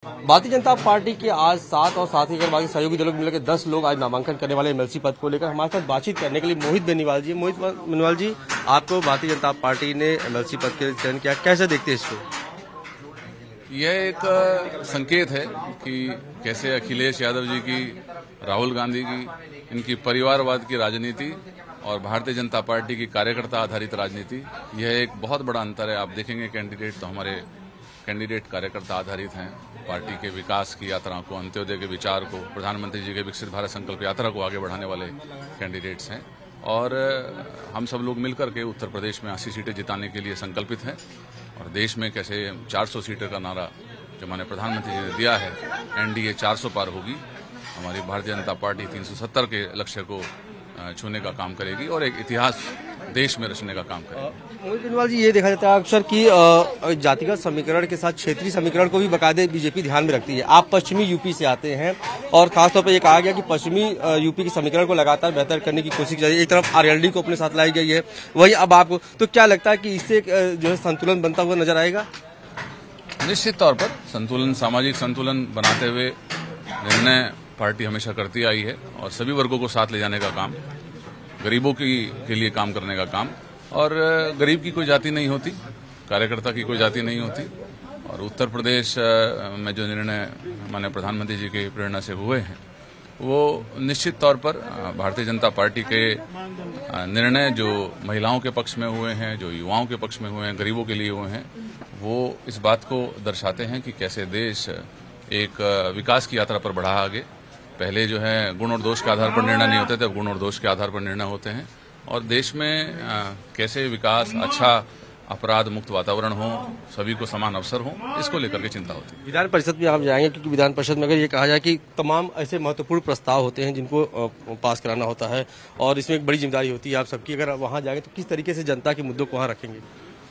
Bharatiya Janata party के आज 7 और साथ ही अगर बाकी सहयोगी दलों को मिलकर 10 लोग आज नामांकन करने वाले एमएलसी पद को लेकर हमारे साथ बातचीत करने के लिए मोहित बेनीवाल जी। मोहित बेनीवाल जी, आपको भारतीय जनता पार्टी ने एमएलसी पद के चयन किया, कैसे देखते हैं इसको? यह एक संकेत है कि कैसे अखिलेश यादव जी की, राहुल गांधी की, इनकी परिवारवाद की राजनीति और भारतीय जनता पार्टी की कार्यकर्ता आधारित राजनीति, यह एक बहुत बड़ा अंतर है। आप देखेंगे कैंडिडेट तो हमारे कैंडिडेट कार्यकर्ता आधारित हैं। पार्टी के विकास की यात्रा को, अंत्योदय के विचार को, प्रधानमंत्री जी के विकसित भारत संकल्प यात्रा को आगे बढ़ाने वाले कैंडिडेट्स हैं। और हम सब लोग मिलकर के उत्तर प्रदेश में 80 सीटें जिताने के लिए संकल्पित हैं। और देश में कैसे 400 सीटें का नारा जो माननीय प्रधानमंत्री जी ने दिया है, एनडीए 400 पार होगी, हमारी भारतीय जनता पार्टी 370 के लक्ष्य को छूने का काम करेगी और एक इतिहास देश में रचने का काम करेगी। मोहित बेनीवाल जी, ये देखा जाता है अक्सर कि जातिगत समीकरण के साथ क्षेत्रीय समीकरण को भी बाकायदे बीजेपी ध्यान में रखती है। आप पश्चिमी यूपी से आते हैं और खासतौर पर ये कहा गया कि पश्चिमी यूपी के समीकरण को लगातार बेहतर करने की कोशिश की जाए। एक तरफ आरएलडी को अपने साथ लाई गई है, वही अब आपको, तो क्या लगता है कि इससे जो है संतुलन बनता हुआ नजर आएगा? निश्चित तौर पर संतुलन, सामाजिक संतुलन बनाते हुए निर्णय पार्टी हमेशा करती आई है और सभी वर्गों को साथ ले जाने का काम, गरीबों के लिए काम करने का काम। और गरीब की कोई जाति नहीं होती, कार्यकर्ता की कोई जाति नहीं होती। और उत्तर प्रदेश में जो निर्णय माननीय प्रधानमंत्री जी के प्रेरणा से हुए हैं, वो निश्चित तौर पर भारतीय जनता पार्टी के निर्णय जो महिलाओं के पक्ष में हुए हैं, जो युवाओं के पक्ष में हुए हैं, गरीबों के लिए हुए हैं, वो इस बात को दर्शाते हैं कि कैसे देश एक विकास की यात्रा पर बढ़ा आगे। पहले जो है गुण और दोष के आधार पर निर्णय नहीं होते थे, अब गुण और दोष के आधार पर निर्णय होते हैं। और देश में कैसे विकास, अच्छा अपराध मुक्त वातावरण हो, सभी को समान अवसर हो, इसको लेकर के चिंता होती है। विधान परिषद में आप जाएंगे, क्योंकि विधान परिषद में अगर ये कहा जाए कि तमाम ऐसे महत्वपूर्ण प्रस्ताव होते हैं जिनको पास कराना होता है और इसमें एक बड़ी जिम्मेदारी होती है आप सबकी, अगर वहाँ जाएंगे तो किस तरीके से जनता के मुद्दों को वहाँ रखेंगे?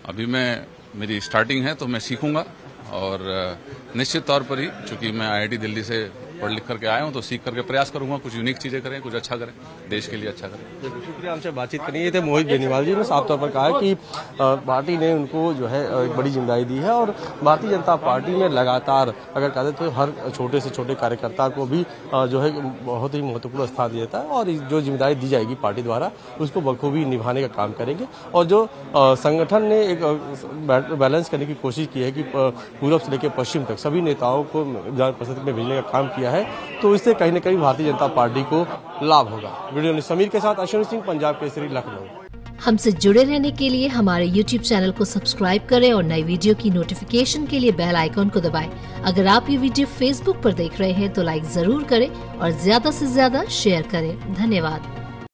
अभी मेरी स्टार्टिंग है तो मैं सीखूंगा और निश्चित तौर पर ही, चूंकि मैं आईआईटी दिल्ली से पढ़ लिख करके आया हूं, तो सीख करके प्रयास करूंगा, कुछ यूनिक चीजें करें, कुछ अच्छा करें, देश के लिए अच्छा करें। शुक्रिया हमसे बातचीत करनी। ये थे मोहित बेनीवाल जी ने साफ तौर पर कहा है कि पार्टी ने उनको जो है एक बड़ी जिम्मेदारी दी है और भारतीय जनता पार्टी में लगातार अगर कहते तो हर छोटे से छोटे कार्यकर्ता को भी जो है बहुत ही महत्वपूर्ण स्थान दिया जाता है और जो जिम्मेदारी दी जाएगी पार्टी द्वारा उसको बखूबी निभाने का काम करेंगे। और जो संगठन ने एक बैलेंस करने की कोशिश की है कि पूर्व से लेकर पश्चिम तक सभी नेताओं को विधान परिषद में भेजने का काम किया है, तो इससे कहीं न कहीं भारतीय जनता पार्टी को लाभ होगा। वीडियो में समीर के साथ अश्विनी सिंह, पंजाब केसरी, लखनऊ। हमसे जुड़े रहने के लिए हमारे YouTube चैनल को सब्सक्राइब करें और नई वीडियो की नोटिफिकेशन के लिए बेल आइकॉन को दबाएं। अगर आप ये वीडियो Facebook पर देख रहे हैं तो लाइक जरूर करें और ज्यादा से ज्यादा शेयर करें। धन्यवाद।